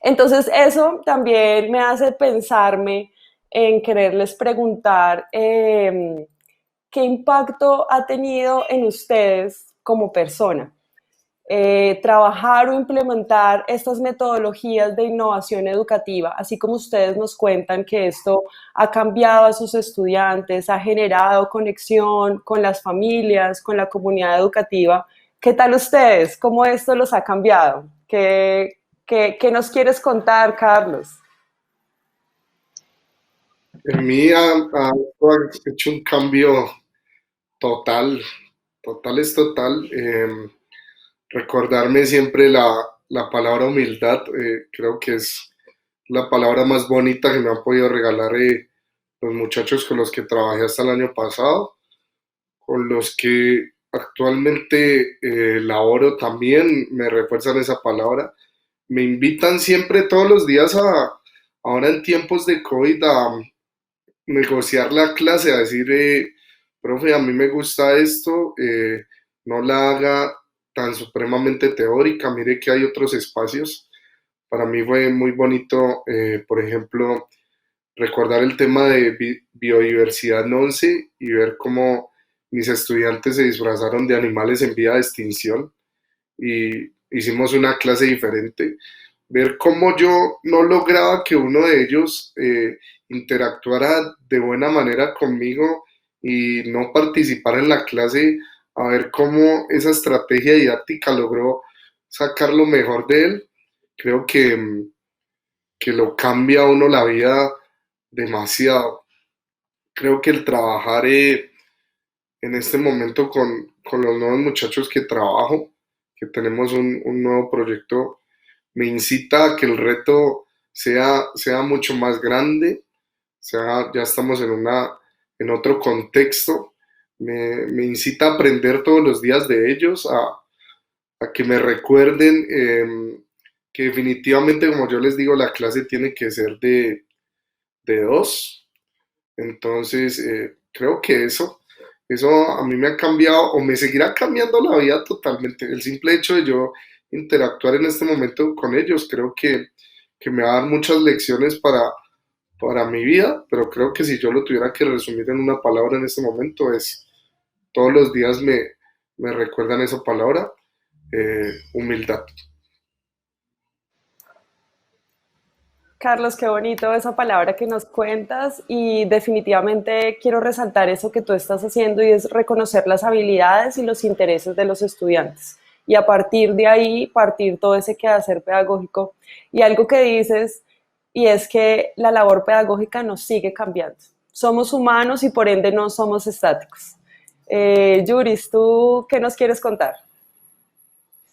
Entonces eso también me hace pensarme en quererles preguntar qué impacto ha tenido en ustedes como persona trabajar o implementar estas metodologías de innovación educativa, así como ustedes nos cuentan que esto ha cambiado a sus estudiantes, ha generado conexión con las familias, con la comunidad educativa. ¿Qué tal ustedes? ¿Cómo esto los ha cambiado? ¿Qué nos quieres contar, Carlos? En mí ha hecho un cambio total, total es total. Recordarme siempre la palabra humildad, creo que es la palabra más bonita que me han podido regalar los muchachos con los que trabajé hasta el año pasado, con los que actualmente laboro también, me refuerzan esa palabra. Me invitan siempre todos los días ahora en tiempos de COVID, a negociar la clase, a decir, profe, a mí me gusta esto, no la haga tan supremamente teórica, mire que hay otros espacios. Para mí fue muy bonito, por ejemplo, recordar el tema de biodiversidad en 11 y ver cómo mis estudiantes se disfrazaron de animales en vía de extinción y hicimos una clase diferente. Ver cómo yo no lograba que uno de ellos interactuara de buena manera conmigo y no participara en la clase, a ver cómo esa estrategia didáctica logró sacar lo mejor de él. Creo que lo cambia a uno la vida demasiado. Creo que el trabajar en este momento con los nuevos muchachos que trabajo, que tenemos un nuevo proyecto, me incita a que el reto sea mucho más grande, ya estamos en otro contexto, me incita a aprender todos los días de ellos, a que me recuerden que definitivamente, como yo les digo, la clase tiene que ser de dos. Entonces, creo que eso a mí me ha cambiado o me seguirá cambiando la vida totalmente. El simple hecho de yo interactuar en este momento con ellos, creo que me va a dar muchas lecciones para mi vida, pero creo que si yo lo tuviera que resumir en una palabra en este momento es, todos los días me recuerdan esa palabra, humildad. Carlos, qué bonito esa palabra que nos cuentas y definitivamente quiero resaltar eso que tú estás haciendo y es reconocer las habilidades y los intereses de los estudiantes y a partir de ahí partir todo ese quehacer pedagógico y algo que dices y es que la labor pedagógica nos sigue cambiando. Somos humanos y por ende no somos estáticos. Yuris, ¿tú qué nos quieres contar?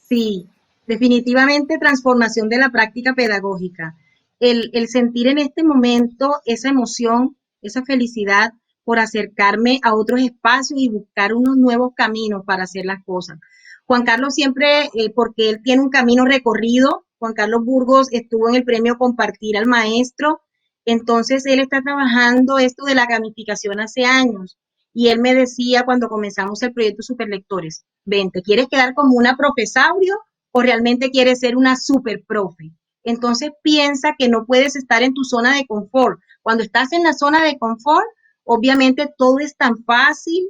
Sí, definitivamente transformación de la práctica pedagógica. El sentir en este momento esa emoción, esa felicidad por acercarme a otros espacios y buscar unos nuevos caminos para hacer las cosas. Juan Carlos siempre, porque él tiene un camino recorrido, Juan Carlos Burgos estuvo en el premio Compartir al Maestro, entonces él está trabajando esto de la gamificación hace años. Y él me decía cuando comenzamos el proyecto Superlectores, ven, ¿te quieres quedar como una profesaurio o realmente quieres ser una super profe? Entonces piensa que no puedes estar en tu zona de confort. Cuando estás en la zona de confort, obviamente todo es tan fácil,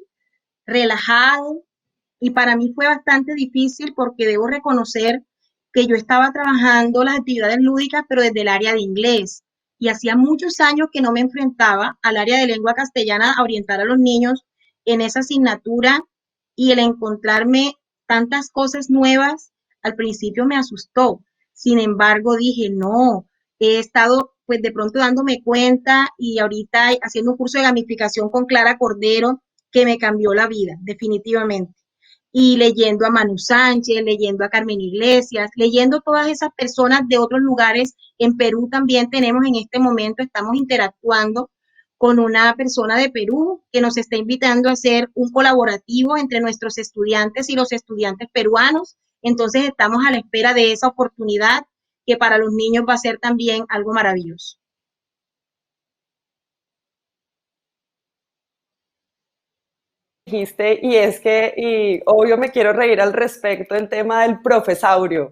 relajado, y para mí fue bastante difícil porque debo reconocer que yo estaba trabajando las actividades lúdicas, pero desde el área de inglés. Y hacía muchos años que no me enfrentaba al área de lengua castellana a orientar a los niños en esa asignatura y el encontrarme tantas cosas nuevas, al principio me asustó. Sin embargo, dije, no, he estado pues de pronto dándome cuenta y ahorita haciendo un curso de gamificación con Clara Cordero que me cambió la vida, definitivamente y leyendo a Manu Sánchez, leyendo a Carmen Iglesias, leyendo todas esas personas de otros lugares. En Perú también tenemos en este momento, estamos interactuando con una persona de Perú que nos está invitando a hacer un colaborativo entre nuestros estudiantes y los estudiantes peruanos. Entonces estamos a la espera de esa oportunidad que para los niños va a ser también algo maravilloso. Dijiste, y es que, y obvio me quiero reír al respecto del tema del profesaurio.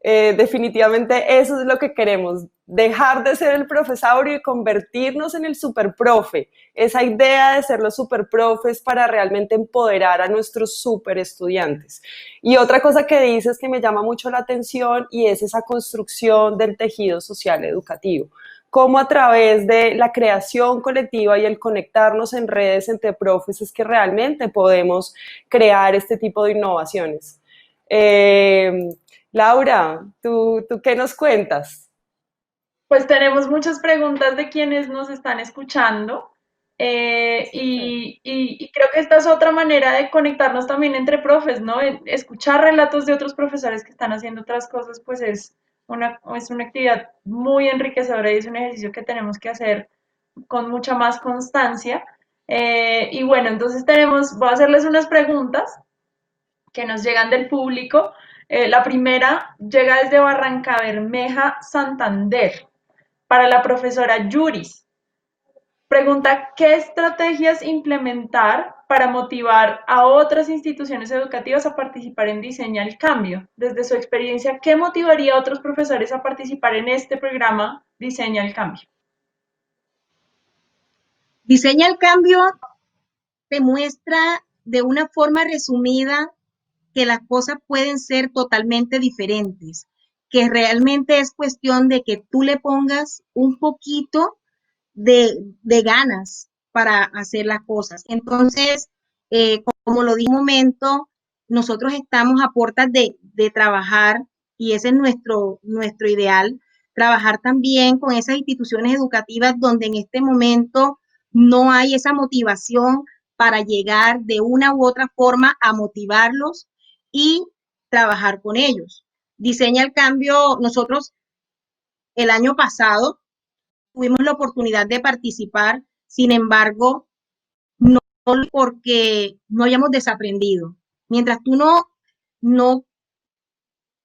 Definitivamente eso es lo que queremos, dejar de ser el profesaurio y convertirnos en el superprofe. Esa idea de ser los superprofes para realmente empoderar a nuestros super estudiantes. Y otra cosa que dices que me llama mucho la atención y es esa construcción del tejido social educativo. Cómo a través de la creación colectiva y el conectarnos en redes entre profes es que realmente podemos crear este tipo de innovaciones. Laura, ¿tú qué nos cuentas? Pues tenemos muchas preguntas de quienes nos están escuchando y creo que esta es otra manera de conectarnos también entre profes, ¿no? Escuchar relatos de otros profesores que están haciendo otras cosas, pues es una actividad muy enriquecedora y es un ejercicio que tenemos que hacer con mucha más constancia. Y bueno, entonces voy a hacerles unas preguntas que nos llegan del público. La primera llega desde Barranca Bermeja, Santander, para la profesora Yuris. Pregunta, ¿qué estrategias implementar para motivar a otras instituciones educativas a participar en Diseña el Cambio? Desde su experiencia, ¿qué motivaría a otros profesores a participar en este programa Diseña el Cambio? Diseña el Cambio te muestra de una forma resumida que las cosas pueden ser totalmente diferentes, que realmente es cuestión de que tú le pongas un poquito de ganas para hacer las cosas. Entonces, como lo dije un momento, nosotros estamos a puertas de trabajar y ese es nuestro ideal, trabajar también con esas instituciones educativas donde en este momento no hay esa motivación para llegar de una u otra forma a motivarlos y trabajar con ellos. Diseña el Cambio, nosotros el año pasado tuvimos la oportunidad de participar, sin embargo, no porque no hayamos desaprendido. Mientras tú no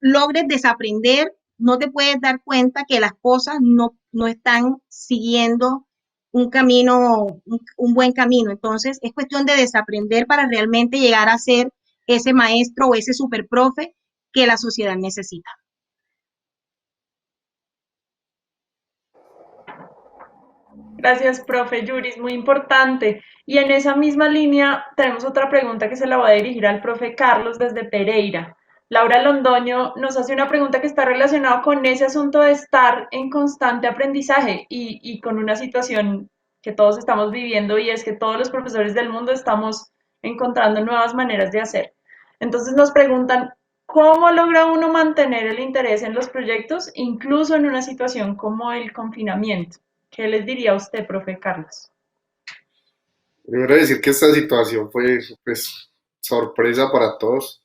logres desaprender, no te puedes dar cuenta que las cosas no están siguiendo un camino, un buen camino. Entonces, es cuestión de desaprender para realmente llegar a ser ese maestro o ese superprofe que la sociedad necesita. Gracias, profe Yuris, muy importante. Y en esa misma línea tenemos otra pregunta que se la voy a dirigir al profe Carlos desde Pereira. Laura Londoño nos hace una pregunta que está relacionada con ese asunto de estar en constante aprendizaje y con una situación que todos estamos viviendo y es que todos los profesores del mundo estamos encontrando nuevas maneras de hacer. Entonces nos preguntan, ¿cómo logra uno mantener el interés en los proyectos, incluso en una situación como el confinamiento? ¿Qué les diría a usted, profe Carlos? Primero decir que esta situación fue pues sorpresa para todos.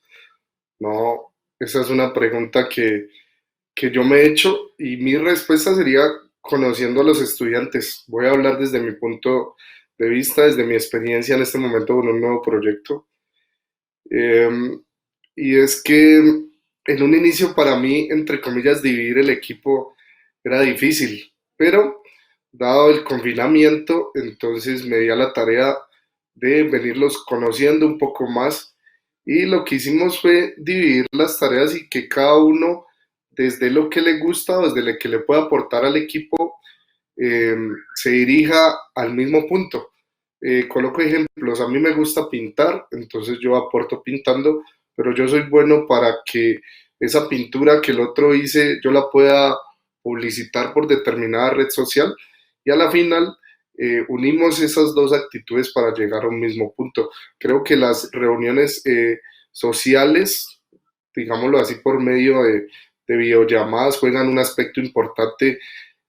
No, esa es una pregunta que yo me he hecho y mi respuesta sería conociendo a los estudiantes. Voy a hablar desde mi punto de vista, desde mi experiencia en este momento con un nuevo proyecto. Eh, y es que en un inicio para mí, entre comillas, dividir el equipo era difícil, pero dado el confinamiento, entonces me di a la tarea de venirlos conociendo un poco más y lo que hicimos fue dividir las tareas y que cada uno desde lo que le gusta o desde lo que le puede aportar al equipo eh, se dirija al mismo punto. Coloco ejemplos, a mí me gusta pintar, entonces yo aporto pintando, pero yo soy bueno para que esa pintura que el otro hice yo la pueda publicitar por determinada red social y a la final unimos esas dos actitudes para llegar a un mismo punto. Creo que las reuniones sociales, digámoslo así, por medio de videollamadas juegan un aspecto importante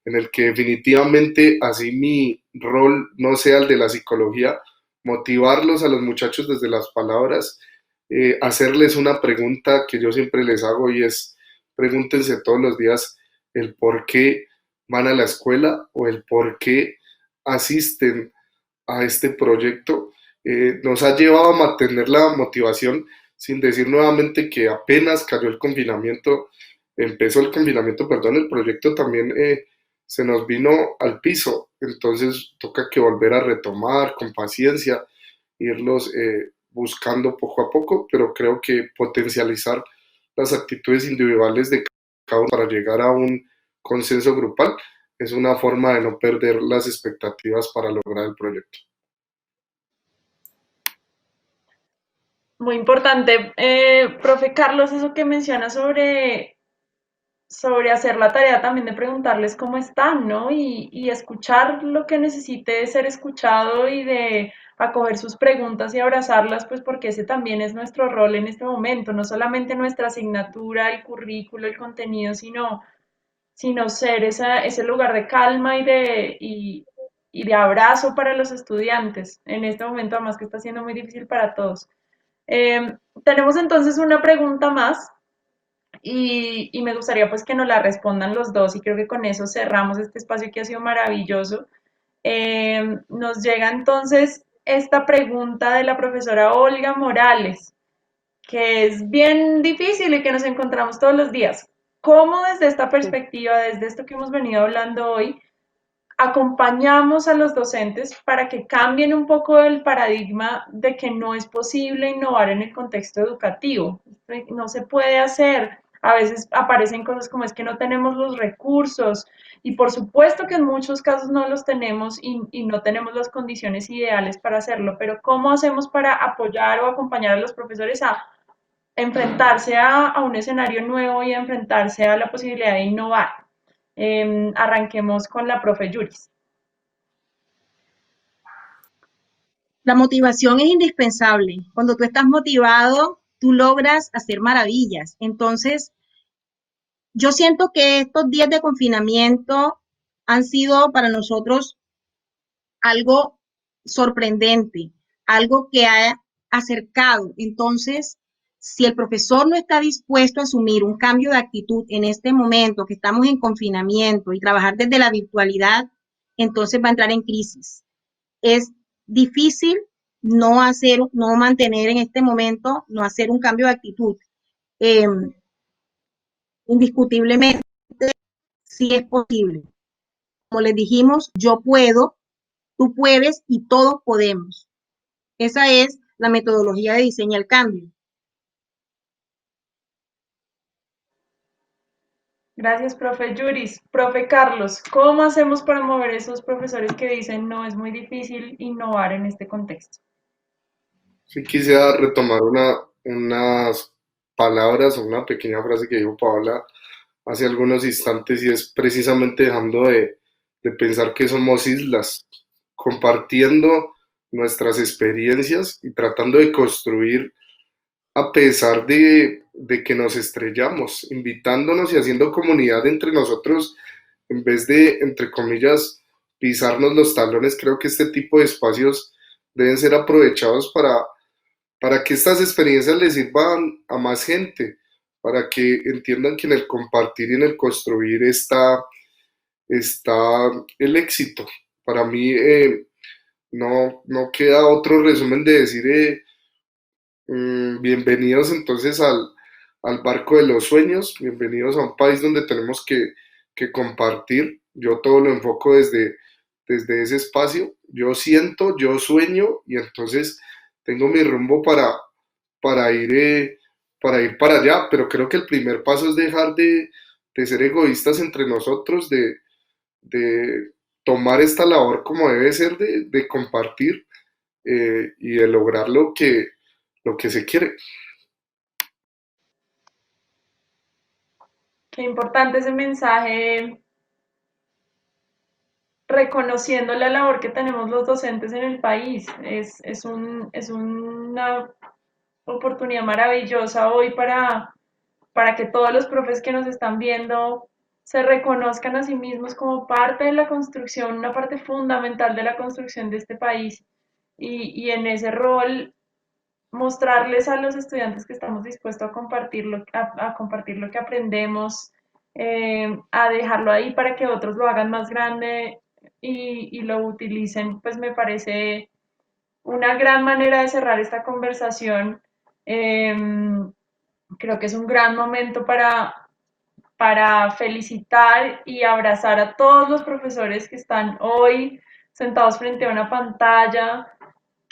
en el que definitivamente así mi rol no sea el de la psicología, motivarlos a los muchachos desde las palabras, hacerles una pregunta que yo siempre les hago y es, pregúntense todos los días el por qué van a la escuela o el por qué asisten a este proyecto. Nos ha llevado a mantener la motivación sin decir nuevamente que apenas cayó el confinamiento, empezó el confinamiento, perdón, el proyecto también se nos vino al piso, entonces toca que volver a retomar con paciencia, irlos buscando poco a poco, pero creo que potencializar las actitudes individuales de cada uno para llegar a un consenso grupal, es una forma de no perder las expectativas para lograr el proyecto. Muy importante, profe Carlos, eso que menciona sobre hacer la tarea también de preguntarles cómo están, ¿no? Y escuchar lo que necesite ser escuchado y de acoger sus preguntas y abrazarlas, pues porque ese también es nuestro rol en este momento, no solamente nuestra asignatura, el currículo, el contenido, sino ser ese lugar de calma y de abrazo para los estudiantes en este momento, además que está siendo muy difícil para todos. Tenemos entonces una pregunta más y me gustaría pues que nos la respondan los dos y creo que con eso cerramos este espacio que ha sido maravilloso. Nos llega entonces esta pregunta de la profesora Olga Morales, que es bien difícil y que nos encontramos todos los días. ¿Cómo desde esta perspectiva, desde esto que hemos venido hablando hoy, acompañamos a los docentes para que cambien un poco el paradigma de que no es posible innovar en el contexto educativo? No se puede hacer. A veces aparecen cosas como es que no tenemos los recursos y por supuesto que en muchos casos no los tenemos y no tenemos las condiciones ideales para hacerlo, pero ¿cómo hacemos para apoyar o acompañar a los profesores a enfrentarse a un escenario nuevo y a enfrentarse a la posibilidad de innovar? Arranquemos con la profe Yuris. La motivación es indispensable. Cuando tú estás motivado, tú logras hacer maravillas. Entonces, yo siento que estos días de confinamiento han sido para nosotros algo sorprendente, algo que ha acercado. Entonces, si el profesor no está dispuesto a asumir un cambio de actitud en este momento que estamos en confinamiento y trabajar desde la virtualidad, entonces va a entrar en crisis. Es difícil no mantener en este momento, no hacer un cambio de actitud. Eh, Indiscutiblemente, sí es posible. Como les dijimos, yo puedo, tú puedes y todos podemos. Esa es la metodología de diseño al cambio. Gracias, profe Yuris. Profe Carlos, ¿cómo hacemos para mover esos profesores que dicen no es muy difícil innovar en este contexto? Sí quisiera retomar unas palabras o una pequeña frase que dijo Paola hace algunos instantes y es precisamente dejando de pensar que somos islas, compartiendo nuestras experiencias y tratando de construir a pesar de que nos estrellamos, invitándonos y haciendo comunidad entre nosotros en vez de, entre comillas, pisarnos los talones. Creo que este tipo de espacios deben ser aprovechados para que estas experiencias les sirvan a más gente, para que entiendan que en el compartir y en el construir está el éxito. Para mí no queda otro resumen de decir bienvenidos entonces al barco de los sueños, bienvenidos a un país donde tenemos que compartir. Yo todo lo enfoco desde ese espacio. Yo siento, yo sueño y entonces tengo mi rumbo para para ir para allá, pero creo que el primer paso es dejar de ser egoístas entre nosotros, de tomar esta labor como debe ser de compartir y de lograr lo que se quiere. Qué importante ese mensaje, reconociendo la labor que tenemos los docentes en el país. Es una oportunidad maravillosa hoy para que todos los profes que nos están viendo se reconozcan a sí mismos como parte de la construcción, una parte fundamental de la construcción de este país. Y en ese rol mostrarles a los estudiantes que estamos dispuestos a compartir lo que aprendemos, a dejarlo ahí para que otros lo hagan más grande y lo utilicen, pues me parece una gran manera de cerrar esta conversación. Eh, Creo que es un gran momento para felicitar y abrazar a todos los profesores que están hoy sentados frente a una pantalla,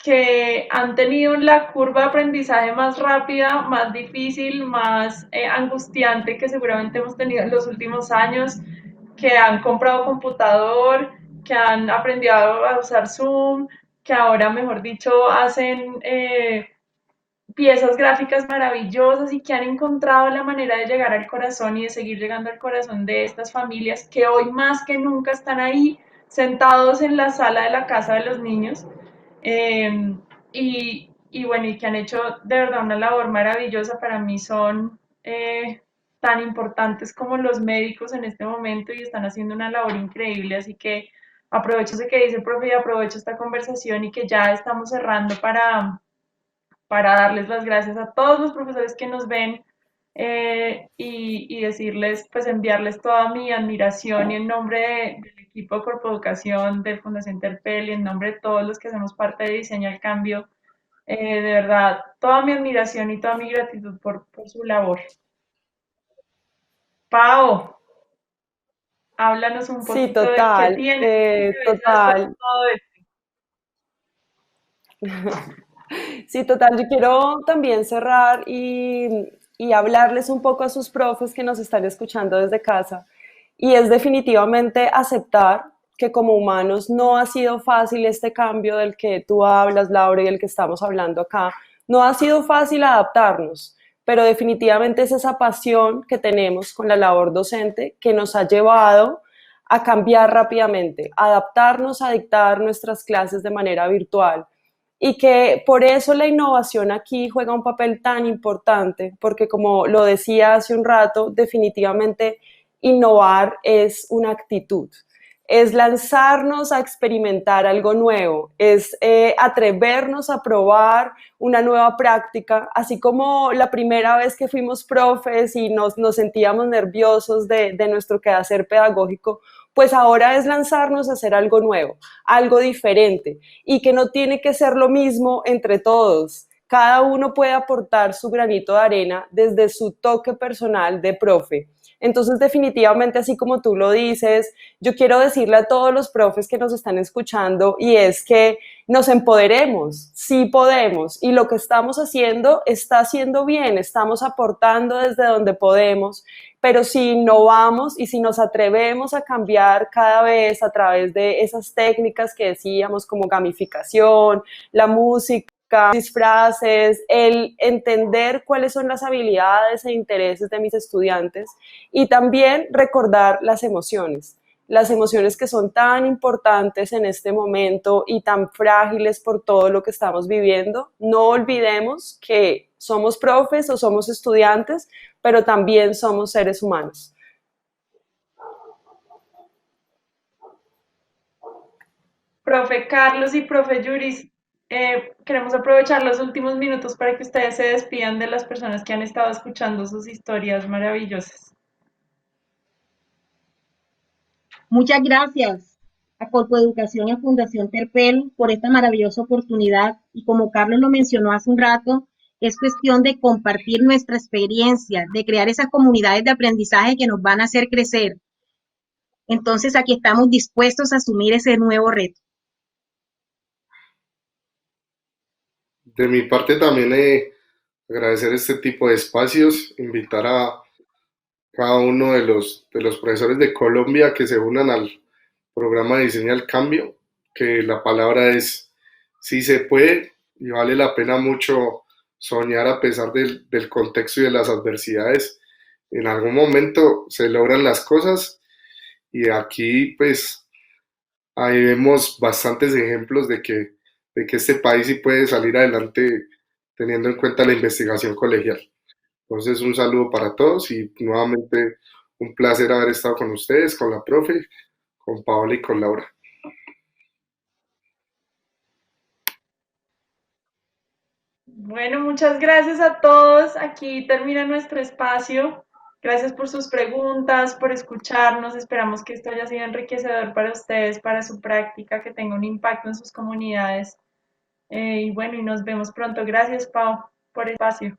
que han tenido la curva de aprendizaje más rápida, más difícil, más angustiante que seguramente hemos tenido en los últimos años, que han comprado computador, que han aprendido a usar Zoom, que ahora, mejor dicho, hacen piezas gráficas maravillosas y que han encontrado la manera de llegar al corazón y de seguir llegando al corazón de estas familias que hoy más que nunca están ahí sentados en la sala de la casa de los niños y bueno, y que han hecho de verdad una labor maravillosa. Para mí son tan importantes como los médicos en este momento y están haciendo una labor increíble, así que aprovecho ese que dice el profe y aprovecho esta conversación y que ya estamos cerrando para darles las gracias a todos los profesores que nos ven y decirles, pues enviarles toda mi admiración y en nombre del equipo de Corpo Educación, de Fundación Terpel y en nombre de todos los que hacemos parte de Diseño al Cambio, de verdad, toda mi admiración y toda mi gratitud por su labor. Pau, háblanos un Sí, poquito de qué total, tienes, qué ves después de total. todo esto. Sí, total. Yo quiero también cerrar y hablarles un poco a sus profes que nos están escuchando desde casa. Y es definitivamente aceptar que como humanos no ha sido fácil este cambio del que tú hablas, Laura, y el que estamos hablando acá. No ha sido fácil adaptarnos, pero definitivamente es esa pasión que tenemos con la labor docente que nos ha llevado a cambiar rápidamente, adaptarnos a dictar nuestras clases de manera virtual y que por eso la innovación aquí juega un papel tan importante, porque como lo decía hace un rato, definitivamente innovar es una actitud, es lanzarnos a experimentar algo nuevo, es atrevernos a probar una nueva práctica, así como la primera vez que fuimos profes y nos sentíamos nerviosos de nuestro quehacer pedagógico, pues ahora es lanzarnos a hacer algo nuevo, algo diferente y que no tiene que ser lo mismo entre todos. Cada uno puede aportar su granito de arena desde su toque personal de profe. Entonces, definitivamente, así como tú lo dices, yo quiero decirle a todos los profes que nos están escuchando y es que nos empoderemos, sí podemos, y lo que estamos haciendo está haciendo bien, estamos aportando desde donde podemos, pero si innovamos y si nos atrevemos a cambiar cada vez a través de esas técnicas que decíamos como gamificación, la música, disfraces, el entender cuáles son las habilidades e intereses de mis estudiantes y también recordar las emociones que son tan importantes en este momento y tan frágiles por todo lo que estamos viviendo. No olvidemos que somos profes o somos estudiantes, pero también somos seres humanos. Profe Carlos y profe Yuris, queremos aprovechar los últimos minutos para que ustedes se despidan de las personas que han estado escuchando sus historias maravillosas. Muchas gracias a Corpo Educación y a Fundación Terpel por esta maravillosa oportunidad. Y como Carlos lo mencionó hace un rato, es cuestión de compartir nuestra experiencia, de crear esas comunidades de aprendizaje que nos van a hacer crecer. Entonces, aquí estamos dispuestos a asumir ese nuevo reto. De mi parte también agradecer este tipo de espacios, invitar a cada uno de los profesores de Colombia que se unan al programa de Diseño al Cambio, que la palabra es sí se puede y vale la pena mucho soñar a pesar del contexto y de las adversidades. En algún momento se logran las cosas y aquí pues ahí vemos bastantes ejemplos de que este país sí puede salir adelante teniendo en cuenta la investigación colegial. Entonces, un saludo para todos y nuevamente un placer haber estado con ustedes, con la profe, con Paola y con Laura. Bueno, muchas gracias a todos. Aquí termina nuestro espacio. Gracias por sus preguntas, por escucharnos. Esperamos que esto haya sido enriquecedor para ustedes, para su práctica, que tenga un impacto en sus comunidades. Y bueno, y nos vemos pronto. Gracias, Pau, por el espacio.